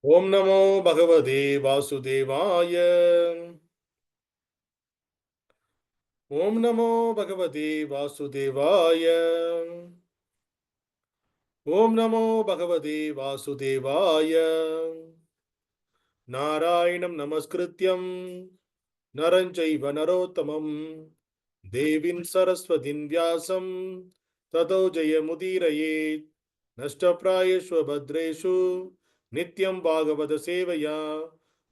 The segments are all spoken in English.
Om Namo Bhagavate Vasudevaya. Om Namo Bhagavate Vasudevaya. Om Namo Bhagavate Vasudevaya. Narayanam Namaskrityam Naranchaiva Narottamam Devin Saraswatin Vyasam Tato Jayamudiraye Nashtaprayeshva Bhadreshu Nityam Bhagavata Sevaya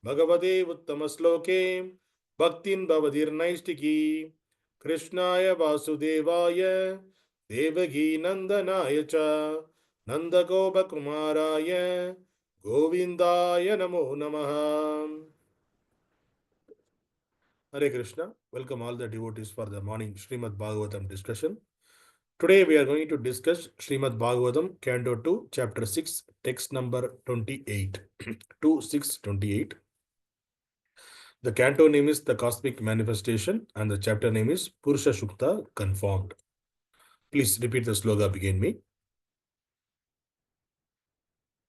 Bhagavate Uttamasloke Bhaktin Bhavadir Naistiki Krishnaya Vasudevaya Devagi Nandanaya Cha Nandagopa Kumaraya Govindaya Namo Namaha. Hare Krishna. Welcome all the devotees for the morning Srimad Bhagavatam discussion. Today we are going to discuss Srimad Bhagavatam, Canto 2, Chapter 6, text number 28. 2628. The canto name is The Cosmic Manifestation and the chapter name is Purusha Shukta Confirmed. Please repeat the sloga behind me.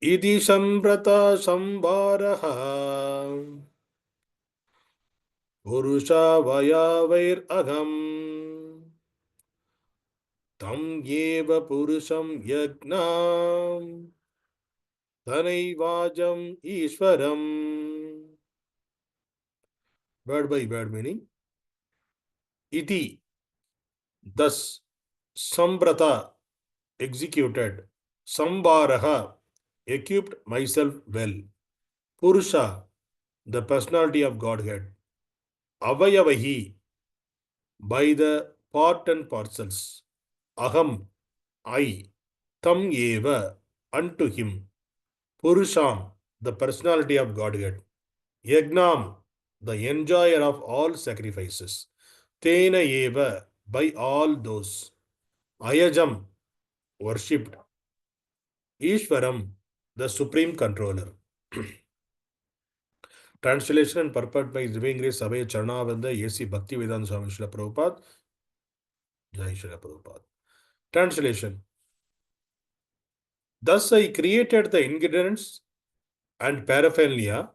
Idi Sambrata Sambaraha Purusha Vayavair Agam Tam Yeva Purusham Yagnam Tanai Ishwaram. Word by word meaning. Iti, thus, Sambrata, executed, Sambaraha, equipped myself well, Purusha, the personality of Godhead, Avayavahi, by the part and parcels, Aham, I, Tam Eva, unto him, Purusham, the personality of Godhead, Yagnam, the enjoyer of all sacrifices, Tena Eva, by all those, Ayajam, worshipped, Ishwaram, the supreme controller. Translation and purport by Divine Grace Abhay Charnavanda A.C. Bhaktivedanta Swami Srila Prabhupada. Jai Srila Prabhupada. Translation. Thus I created the ingredients and paraphernalia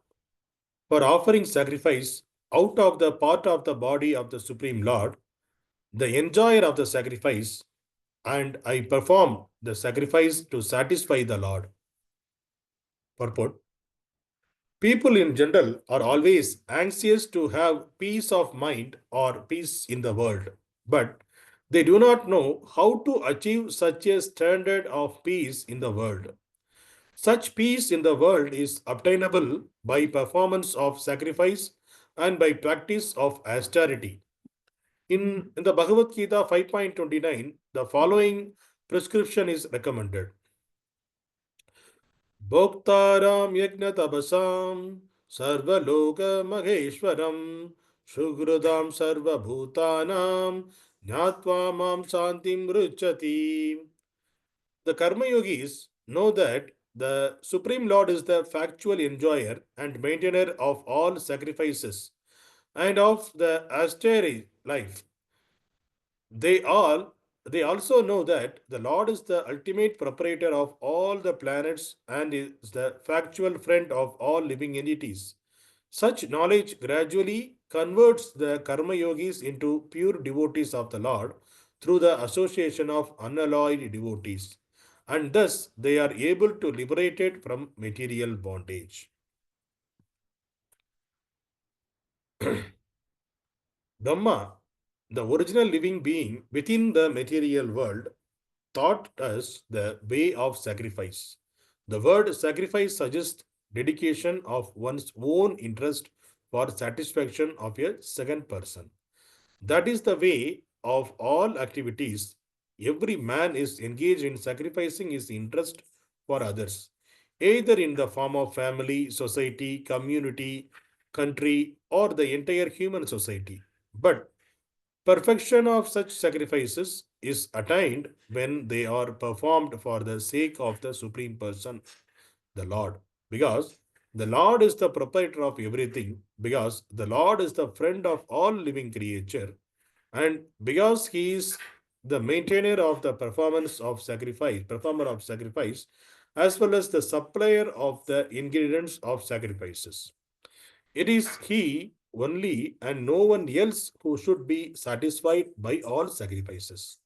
for offering sacrifice out of the part of the body of the Supreme Lord, the enjoyer of the sacrifice, and I perform the sacrifice to satisfy the Lord. Purport. People in general are always anxious to have peace of mind or peace in the world, but they do not know how to achieve such a standard of peace in the world. Such peace in the world is obtainable by performance of sacrifice and by practice of austerity. In the Bhagavad Gita 5.29, the following prescription is recommended. Bhoktaram yajna tabasam sarvaloka maheshwaram shugrudam sarva bhutanam jnatva mam santim ruchati. The Karma Yogis know that the Supreme Lord is the factual enjoyer and maintainer of all sacrifices and of the austere life. They all they also know that the Lord is the ultimate proprietor of all the planets and is the factual friend of all living entities. Such knowledge gradually converts the Karma Yogis into pure devotees of the Lord through the association of unalloyed devotees, and thus they are able to liberate it from material bondage. Brahma, the original living being within the material world, taught us the way of sacrifice. The word sacrifice suggests dedication of one's own interest for satisfaction of a second person. That is the way of all activities. Every man is engaged in sacrificing his interest for others, either in the form of family, society, community, country, or the entire human society. But perfection of such sacrifices is attained when they are performed for the sake of the Supreme Person, the Lord. Because the Lord is the proprietor of everything, because the Lord is the friend of all living creature, and because he is the maintainer of the performer of sacrifice, as well as the supplier of the ingredients of sacrifices. It is He only and no one else who should be satisfied by all sacrifices.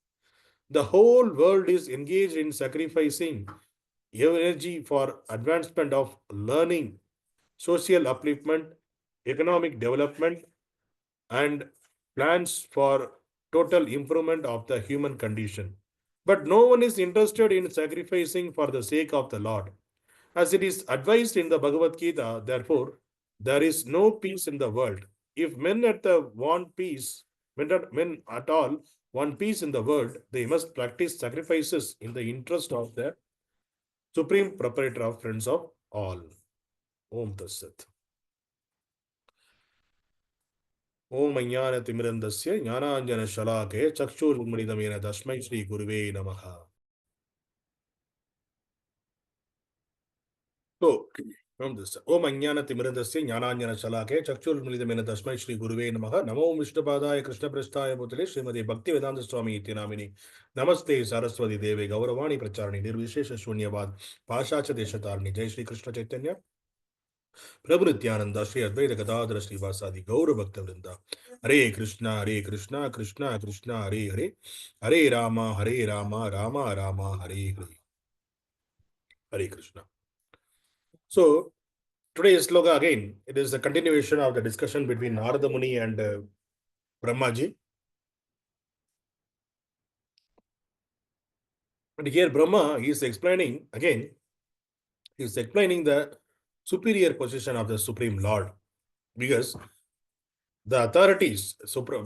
The whole world is engaged in sacrificing energy for advancement of learning, social upliftment, economic development, and plans for total improvement of the human condition. But no one is interested in sacrificing for the sake of the Lord. As it is advised in the Bhagavad Gita, therefore, there is no peace in the world. If men at the want peace, men at all want peace in the world, they must practice sacrifices in the interest of the supreme proprietor of friends of all. Om Tassat. Om Ajnana Timirandasya Jnananjana Shalake Chakshurmridamena Tasmai Shri Guruve Namaha. So, from this, Om Ajnana Timirandasya Jnananjana Shalake Chakshurmridamena Tasmai Shri Guruve Namaha. Namo Vishnupadaya Krishna Prasthaya Bhutale Srimati Bhakti Vedanta Swami Iti Namini. Namaste Saraswati Deve Gauravani Pracharani Nirvishesha Shunyavad Pashacha Deshatarni Jai Shri Krishna Chaitanya Prabhu Nityananda Shri Advaita Gadadhara Srivasadi Gaura Bhakta Vrinda. Hare Krishna, Hare Krishna, Krishna Krishna, Hare Hare, Hare Rama, Hare Rama, Rama Rama, Hare Hare. Hare Krishna. So, today's sloka again, it is a continuation of the discussion between Narada Muni and Brahmaji. And here Brahma is explaining, again, he is explaining the superior position of the Supreme Lord. Because the authorities,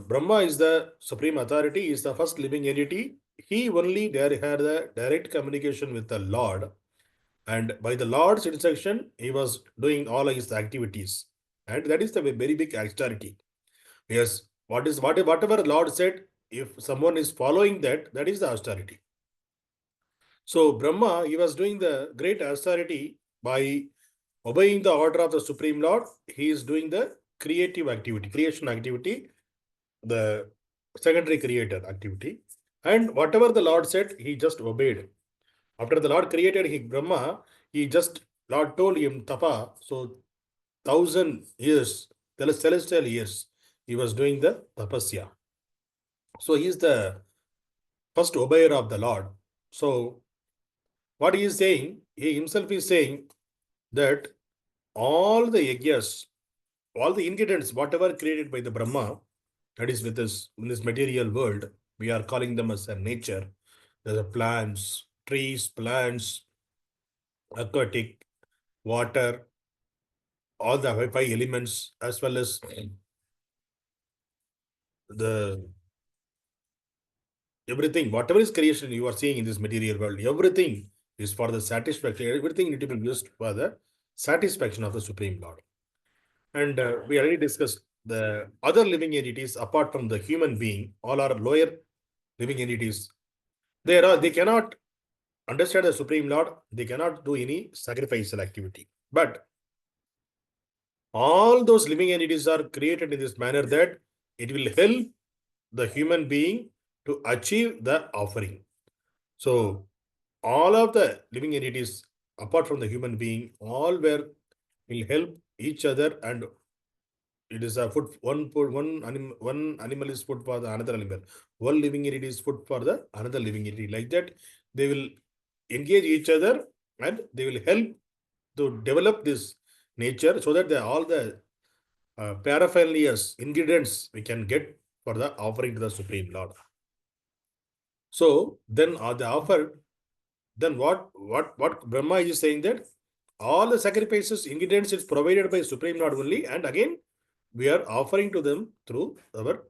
Brahma is the supreme authority, is the first living entity. He only had the direct communication with the Lord, and by the Lord's instruction, he was doing all his activities, and that is the very big austerity. Yes, whatever Lord said, if someone is following that, that is the austerity. So Brahma, he was doing the great austerity by obeying the order of the Supreme Lord. He is doing the creative activity, creation activity, the secondary creator activity. And whatever the Lord said, he just obeyed. After the Lord created he, Brahma, he just, Lord told him, Tapa, so 1,000 years, the celestial years, he was doing the tapasya. So he is the first obeyer of the Lord. So what he is saying, he himself is saying that all the yajnas, all the ingredients, whatever created by the Brahma, that is with us in this material world, we are calling them as a nature. There are plants, trees, plants, aquatic, water, all the five elements, as well as the everything, whatever is creation you are seeing in this material world, everything is for the satisfaction. Everything need to be used for the satisfaction of the Supreme Lord. And we already discussed the other living entities apart from the human being, all are lower living entities. They cannot understand the Supreme Lord, they cannot do any sacrificial activity. But all those living entities are created in this manner that it will help the human being to achieve the offering. So all of the living entities, apart from the human being, all will help each other, and it is a food. One animal is food for the another animal. One living entity is food for the another living entity. Like that, they will engage each other and they will help to develop this nature so that all the paraphernalias, ingredients we can get for the offering to the Supreme Lord. So then the offer, then what Brahma is saying that all the sacrifices, ingredients is provided by Supreme Lord only, and again we are offering to them through our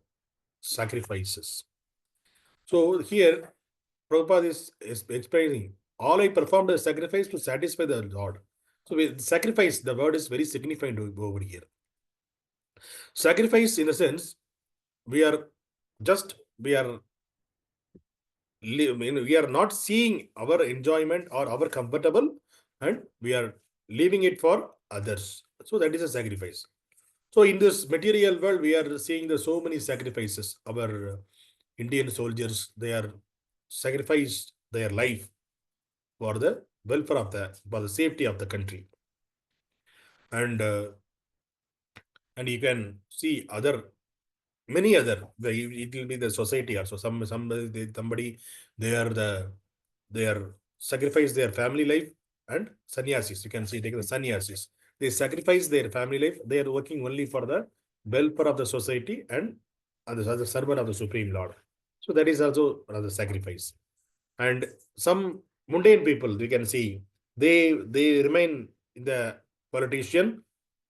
sacrifices. So here Prabhupada is explaining, all I performed a sacrifice to satisfy the Lord. So sacrifice, the word is very significant over here. Sacrifice in a sense, we are just, we are not seeing our enjoyment or our comfortable, and we are leaving it for others. So that is a sacrifice. So in this material world, we are seeing the so many sacrifices. Our Indian soldiers, they are sacrificed their life for the welfare of for the safety of the country. And and you can see many other, it will be the society also. Somebody they are they are sacrifice their family life. And sannyasis, you can see, take the sannyasis, they sacrifice their family life, they are working only for the welfare of the society and as a servant of the Supreme Lord. So that is also another sacrifice. And some mundane people, we can see, they remain in the politician,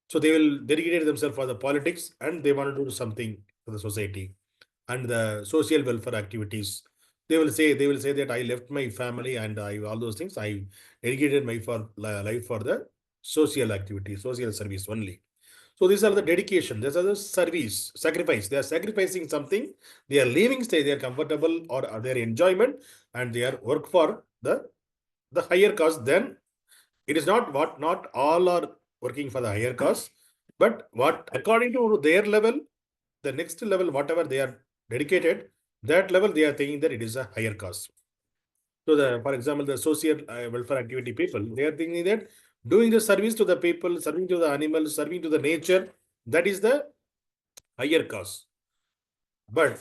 so they will dedicate themselves for the politics and they want to do something for the society and the social welfare activities. They will say that I left my family and I all those things. I dedicated my life for the social activity, social service only. So these are the dedication. These are the service, sacrifice. They are sacrificing something. They are leaving stay. They are comfortable or their enjoyment, and they are work for the higher cause. Then it is not all are working for the higher cause, but what according to their level, the next level, whatever they are dedicated, that level they are thinking that it is a higher cause. So for example, the social welfare activity people, they are thinking that doing the service to the people, serving to the animals, serving to the nature, that is the higher cause. But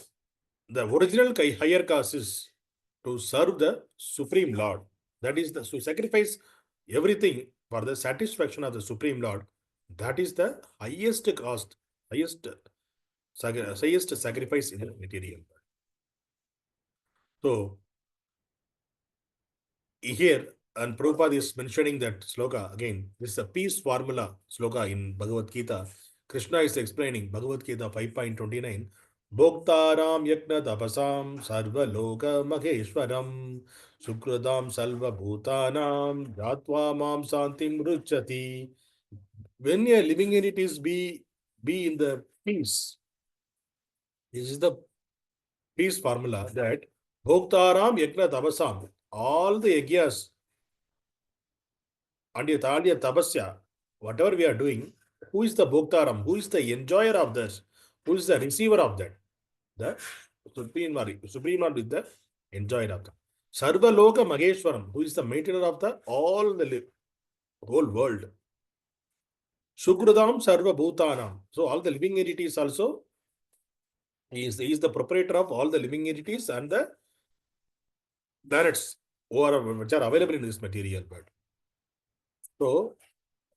the original higher cause is to serve the Supreme Lord. That is to sacrifice everything for the satisfaction of the Supreme Lord. That is the highest cost, highest, highest sacrifice in the material. So here, and Prabhupada is mentioning that sloka again. This is a peace formula sloka in Bhagavad Gita. Krishna is explaining Bhagavad Gita 5.29. Bhoktaram yakna tapasam sarva loka maheshwaram sukradam salva bhutanam jatva mam santim ruchati. When a living entities be in the peace, this is the peace formula that Bhoktaram yakna tapasam, all the yagyas and your tapasya, whatever we are doing, who is the Bhoktaram? Who is the enjoyer of this? Who is the receiver of that? The Supreme Lord is the enjoyer of that. Sarva Loka Maheshwaram, who is the maintainer of the whole world. Sukradam Sarva Bhutanam. So all the living entities also, he is the proprietor of all the living entities and the planets which are available in this material world. So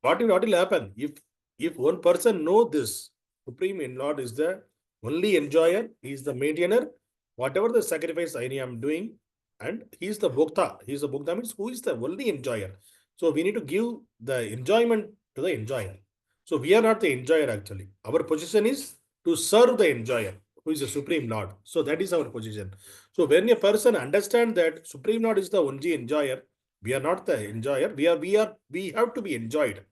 what will happen if one person know this Supreme Lord is the only enjoyer, he is the maintainer, whatever the sacrifice I am doing, and he is the bhokta. He is the bhokta means who is the only enjoyer. So we need to give the enjoyment to the enjoyer. So we are not the enjoyer actually. Our position is to serve the enjoyer, who is the Supreme Lord. So that is our position. So when a person understands that Supreme Lord is the only enjoyer, we are not the enjoyer. We have to be enjoyed.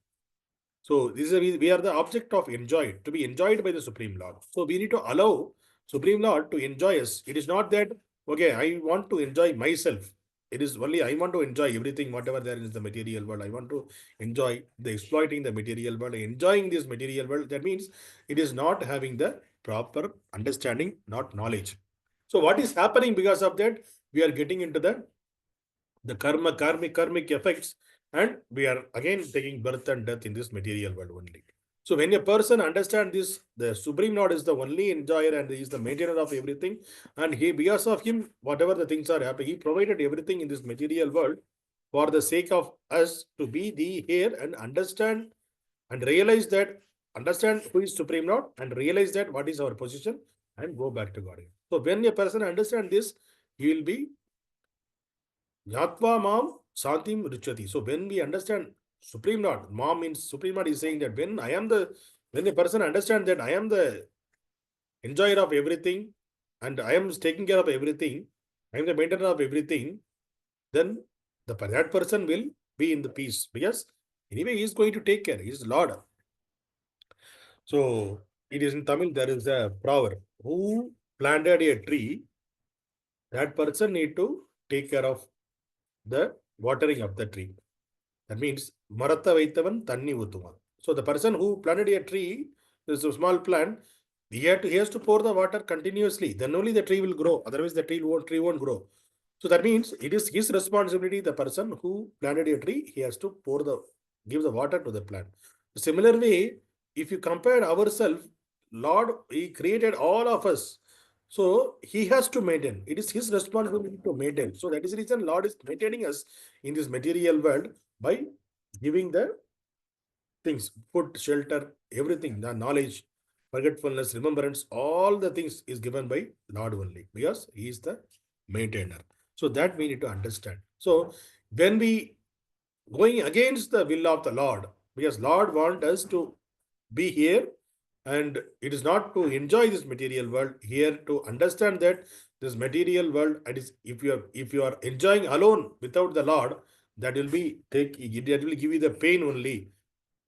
So this is we are the object of enjoyed, to be enjoyed by the Supreme Lord. So we need to allow Supreme Lord to enjoy us. It is not that, okay, I want to enjoy myself. It is only I want to enjoy everything, whatever there is the material world. I want to enjoy the exploiting the material world, enjoying this material world. That means it is not having the proper understanding, not knowledge. So what is happening because of that? We are getting into the karmic effects, and we are again taking birth and death in this material world only. So when a person understands this, the Supreme Lord is the only enjoyer and he is the maintainer of everything, and he, because of him, whatever the things are happening, he provided everything in this material world for the sake of us to be the here and understand and realize that, understand who is Supreme Lord and realize that what is our position and go back to God. So when a person understands this, he will be Yatva Mam Santim Richati. So when we understand Supreme Lord, Mam means Supreme Lord is saying that when a person understands that I am the enjoyer of everything and I am taking care of everything, I am the maintainer of everything, then that person will be in the peace because anyway he is going to take care. He is Lord. So it is in Tamil, there is a proverb. Who planted a tree, that person need to take care of the watering of the tree. That means Maratha Vaitavan Tanni Uttuvan. So the person who planted a tree, this is a small plant, he has to pour the water continuously. Then only the tree will grow. Otherwise, the tree won't grow. So that means it is his responsibility, the person who planted a tree, he has to give the water to the plant. Similar way, if you compare ourselves, Lord, he created all of us. So he has to maintain. It is his responsibility to maintain. So that is the reason Lord is maintaining us in this material world by giving the things, food, shelter, everything, the knowledge, forgetfulness, remembrance, all the things is given by Lord only because he is the maintainer. So that we need to understand. So when we going against the will of the Lord, because Lord want us to be here, and it is not to enjoy this material world, here to understand that this material world, it is, if you are enjoying alone without the Lord, that will be that will give you the pain only.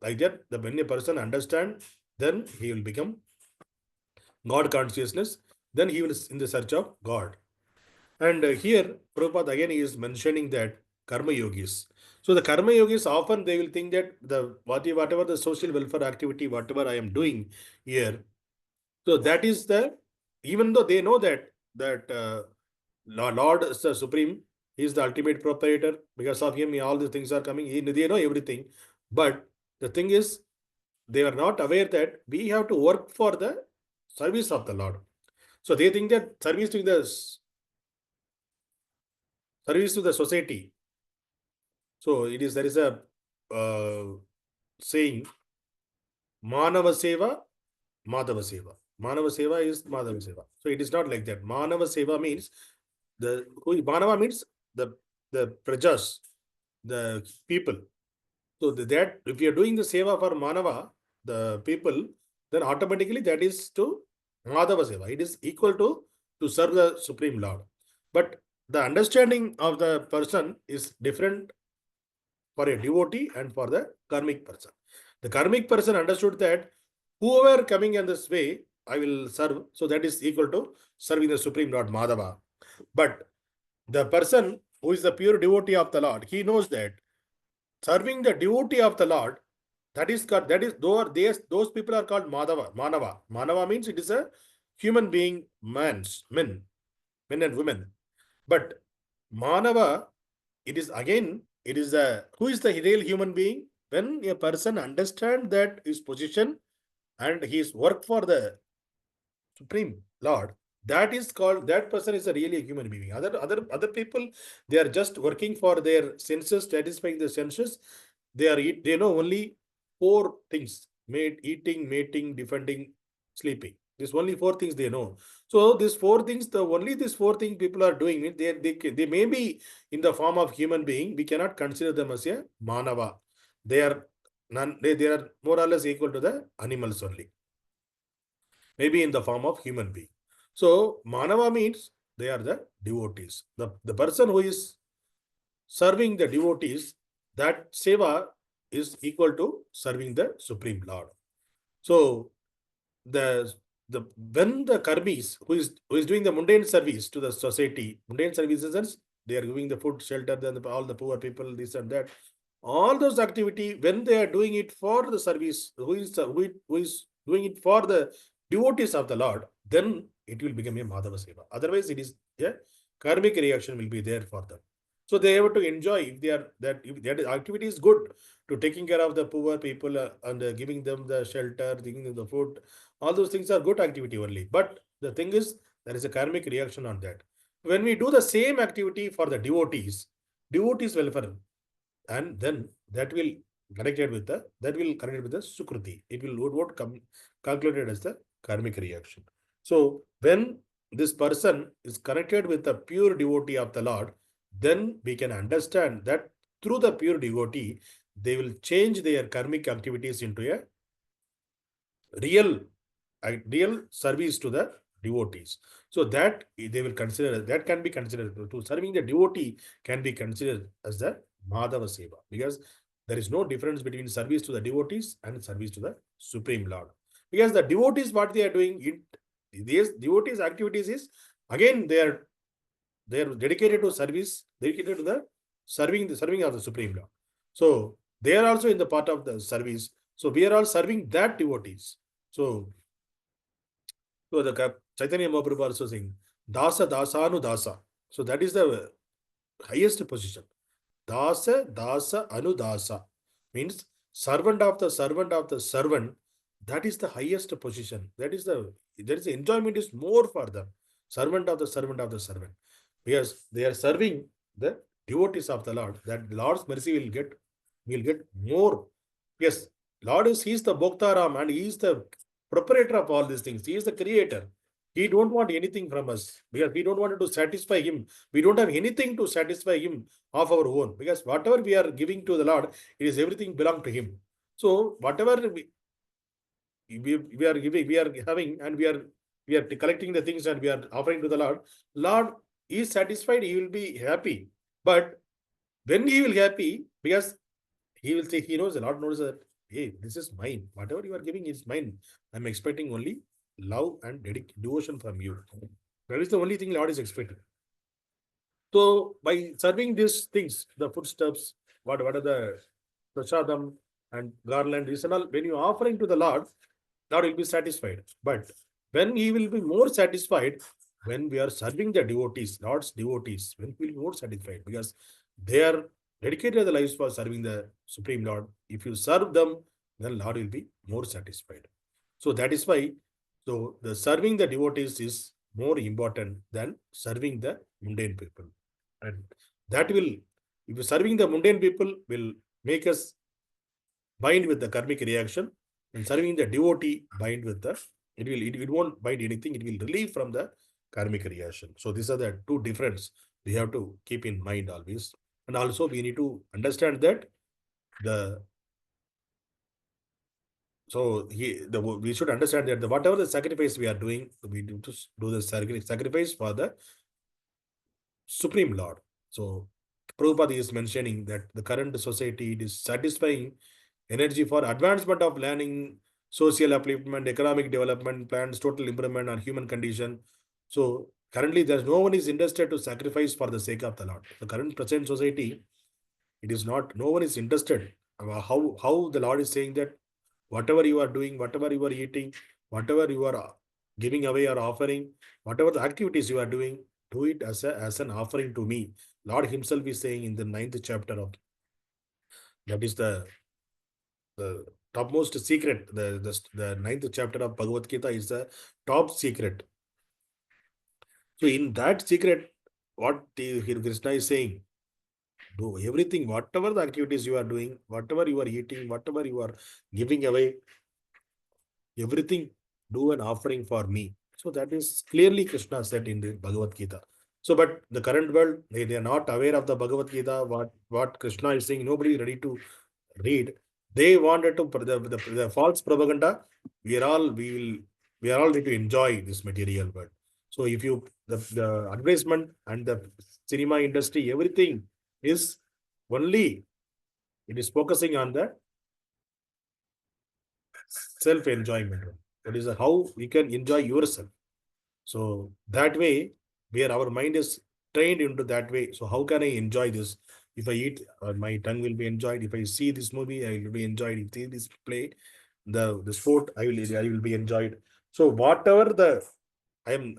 Like that, when a person understand, then he will become God consciousness, then he will in the search of God. And here, Prabhupada again is mentioning that karma yogis. So the karma yogis often they will think that whatever the social welfare activity, whatever I am doing here, so that is even though they know that Lord is the supreme, he is the ultimate proprietor. Because of him, all these things are coming. They know everything, but the thing is, they are not aware that we have to work for the service of the Lord. So they think that service to the society. So there is a saying, Manava Seva, Madhava Seva. Manava Seva is Madhava Seva. So it is not like that. Manava Seva means Manava means the prajas, the people. So that if you are doing the seva for Manava, the people, then automatically that is to Madhava Seva. It is equal to serve the Supreme Lord. But the understanding of the person is different for a devotee and for the karmic person. The karmic person understood that whoever coming in this way, I will serve. So that is equal to serving the Supreme Lord Madhava. But the person who is the pure devotee of the Lord, he knows that serving the devotee of the Lord, those people are called Madhava, Manava. Manava means it is a human being, men and women. But Manava, it is a who is the real human being? When a person understands that his position and his work for the Supreme Lord, that person is a really a human being. Other people, they are just working for their senses, satisfying the senses. They know only four things: eating, mating, defending, sleeping. These only four things they know. So these four things, only these four things people are doing it. They may be in the form of human being. We cannot consider them as a manava. They are they are more or less equal to the animals only, maybe in the form of human being. So Manava means they are the devotees. The person who is serving the devotees, that seva is equal to serving the Supreme Lord. So the the when the karmis who is doing the mundane service to the society, mundane services, they are giving the food, shelter, then all the poor people, this and that. All those activity, when they are doing it for the service, who is doing it for the devotees of the Lord, then it will become a Madhava Seva. Otherwise, it is a karmic reaction will be there for them. So they have to enjoy if that activity is good to taking care of the poor people and giving them the shelter, giving them the food. All those things are good activity only. But the thing is, there is a karmic reaction on that. When we do the same activity for the devotees welfare, and then that will connected with the sukruti. It will what come calculated as the karmic reaction. So when this person is connected with the pure devotee of the Lord, then we can understand that through the pure devotee, they will change their karmic activities into a real real service to the devotees. So that they will consider, that can be considered to serving the devotee can be considered as the Madhava Seva, because there is no difference between service to the devotees and service to the Supreme Lord. Because the devotees, what they are doing, these devotees activities is again they are dedicated to service, dedicated to the serving of the Supreme Lord. So they are also in the part of the service. So we are all serving that devotees. So the Chaitanya Mahaprabhu also saying, Dasa Dasanu Dasa. So that is the highest position. Dasa, Dasa, Anudasa means servant of the servant of the servant. That is the highest position. That is the enjoyment is more for them. Servant of the servant of the servant. Because they are serving the devotees of the Lord. That Lord's mercy will get more. Yes, Lord is He is the Bhoktaram and He is the proprietor of all these things. He is the creator. He don't want anything from us because we don't want to satisfy Him. We don't have anything to satisfy Him of our own, because whatever we are giving to the Lord, it is everything belong to Him. So whatever we are giving, we are having, and we are collecting the things and we are offering to the Lord. Lord is satisfied, He will be happy. But when He will happy, because He will say, He knows, the Lord knows that, hey, this is mine. Whatever you are giving is mine. I'm expecting only love and devotion from you. That is the only thing Lord is expecting. So by serving these things, the footsteps, what are the prasadam and garland, this and all, when you are offering to the Lord, Lord will be satisfied. But when He will be more satisfied, when we are serving the devotees, Lord's devotees, when He will be more satisfied, because they are dedicated their lives for serving the Supreme Lord. If you serve them, then Lord will be more satisfied. So that is why, so the serving the devotees is more important than serving the mundane people. And that will, if serving the mundane people will make us bind with the karmic reaction, and serving the devotee bind with the, it won't bind anything, it will relieve from the karmic reaction. So these are the two difference we have to keep in mind always. And also we need to understand that the we should understand that whatever the sacrifice we are doing, we need to do the sacrifice for the Supreme Lord. So Prabhupada is mentioning that the current society, it is satisfying energy for advancement of learning, social upliftment, economic development, plans, total improvement on human condition. So currently there's no one is interested to sacrifice for the sake of the Lord. The current present society, it is not, no one is interested. How the Lord is saying that whatever you are doing, whatever you are eating, whatever you are giving away or offering, whatever the activities you are doing, do it as an offering to me. Lord Himself is saying in the 9th chapter of, that is the topmost secret. The 9th chapter of Bhagavad Gita is the top secret. So in that secret, what Krishna is saying, do everything, whatever the activities you are doing, whatever you are eating, whatever you are giving away, everything do an offering for me. So that is clearly Krishna said in the Bhagavad Gita. So, but the current world, they are not aware of the Bhagavad Gita, what Krishna is saying, nobody is ready to read. They wanted to, the false propaganda, we are all need to enjoy this material world. So if you, the advertisement and the cinema industry, everything is only, it is focusing on the self-enjoyment. That is how you can enjoy yourself. So that way, where our mind is trained into that way. So how can I enjoy this? If I eat, my tongue will be enjoyed. If I see this movie, I will be enjoyed. If I see this play, the sport, I will be enjoyed. So whatever the I am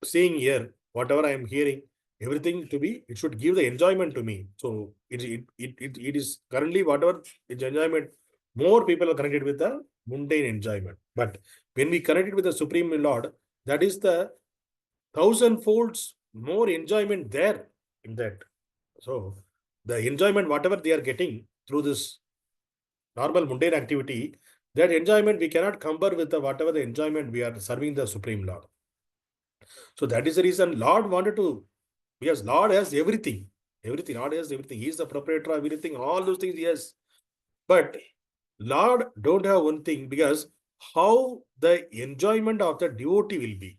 seeing here, whatever I am hearing, everything to be, it should give the enjoyment to me. So it is currently whatever is enjoyment, more people are connected with the mundane enjoyment. But when we connect it with the Supreme Lord, that is the thousand folds more enjoyment there in that. So the enjoyment, whatever they are getting through this normal mundane activity, that enjoyment we cannot compare with the whatever the enjoyment we are serving the Supreme Lord. So that is the reason Lord wanted to, because Lord has everything. Everything. Lord has everything. He is the proprietor of everything. All those things he has. But Lord don't have one thing, because how the enjoyment of the devotee will be.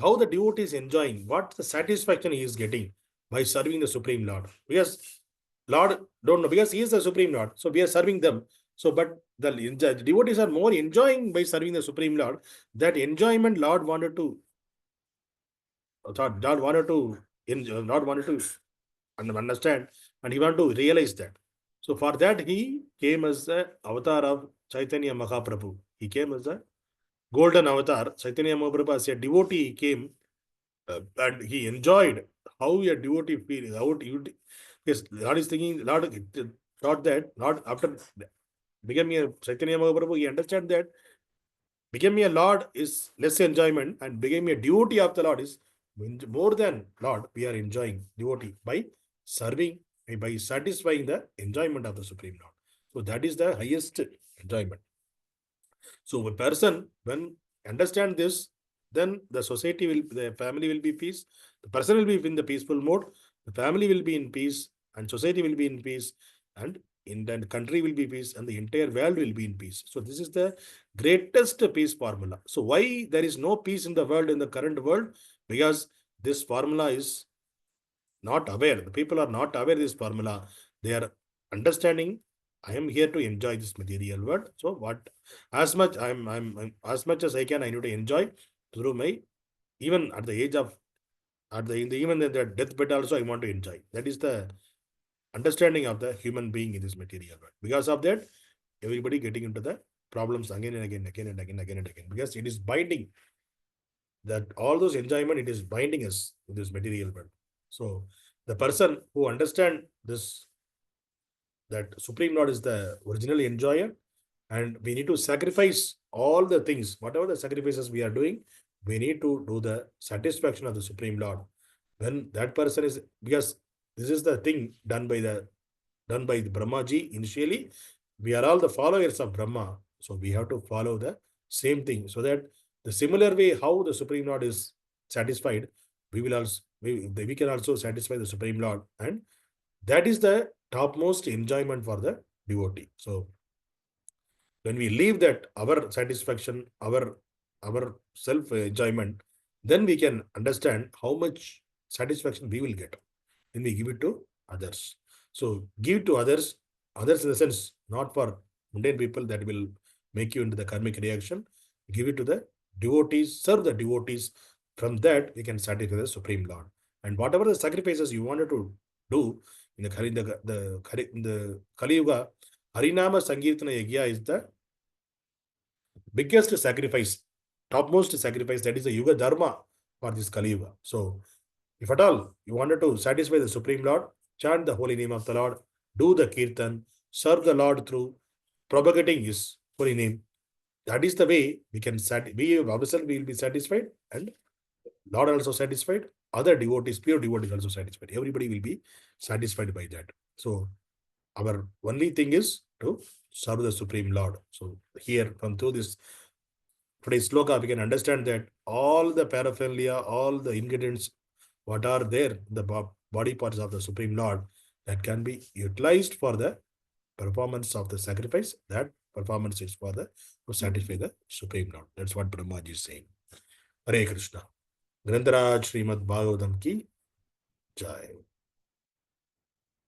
How the devotee is enjoying, what the satisfaction he is getting by serving the Supreme Lord. Because Lord don't know, because he is the Supreme Lord. So we are serving them. So, but the devotees are more enjoying by serving the Supreme Lord. That enjoyment Lord wanted to not wanted to not wanted to understand, and he wanted to realize that. So for that he came as the avatar of Chaitanya Mahaprabhu. He came as a golden avatar. Chaitanya Mahaprabhu as a devotee came and he enjoyed how a devotee feel, how devotee, yes, Lord is thinking, Lord thought that, Lord after becoming a Chaitanya Mahaprabhu, he understand that becoming a Lord is less enjoyment and becoming a devotee of the Lord is more than Lord. We are enjoying devotee by serving, by satisfying the enjoyment of the Supreme Lord. So that is the highest enjoyment. So a person, when understand this, then the society will, the family will be peace. The person will be in the peaceful mode. The family will be in peace, and society will be in peace, and in the country will be peace, and the entire world will be in peace. So this is the greatest peace formula. So why there is no peace in the world, in the current world? Because this formula is not aware. The people are not aware of this formula. They are understanding. I am here to enjoy this material world. So what, as much I'm as much as I can, I need to enjoy through my, even at the age of, at the in the even in the deathbed also I want to enjoy. That is the understanding of the human being in this material world. Because of that, everybody getting into the problems again and again, again and again, again and again. Because it is binding, that all those enjoyment, it is binding us in this material world. So the person who understand this, that Supreme Lord is the original enjoyer, and we need to sacrifice all the things, whatever the sacrifices we are doing, we need to do the satisfaction of the Supreme Lord. When that person is, because this is the thing done by the Brahmaji initially, we are all the followers of Brahma, so we have to follow the same thing, so that the similar way how the Supreme Lord is satisfied, we will also, we can also satisfy the Supreme Lord, and that is the topmost enjoyment for the devotee. So when we leave that our satisfaction, our self enjoyment, then we can understand how much satisfaction we will get when we give it to others. So give to others, others in the sense not for mundane people that will make you into the karmic reaction. Give it to the devotees, serve the devotees. From that we can satisfy the Supreme Lord. And whatever the sacrifices you wanted to do in the in the Kali Yuga, Harinama Sankirtana Yagya is the biggest sacrifice, topmost sacrifice. That is the Yuga Dharma for this Kali Yuga. So if at all you wanted to satisfy the Supreme Lord, chant the holy name of the Lord, do the kirtan, serve the Lord through propagating his holy name. That is the way we can we ourselves will be satisfied, and Lord also satisfied. Other devotees, pure devotees also satisfied. Everybody will be satisfied by that. So our only thing is to serve the Supreme Lord. So here, from through this today's sloka, we can understand that all the paraphernalia, all the ingredients, what are there, the body parts of the Supreme Lord, that can be utilized for the performance of the sacrifice. That performance is for the to satisfy the Supreme Lord. That's what Brahmaji is saying. Hare Krishna. Grantaraj Srimad Bhagavatam ki jai.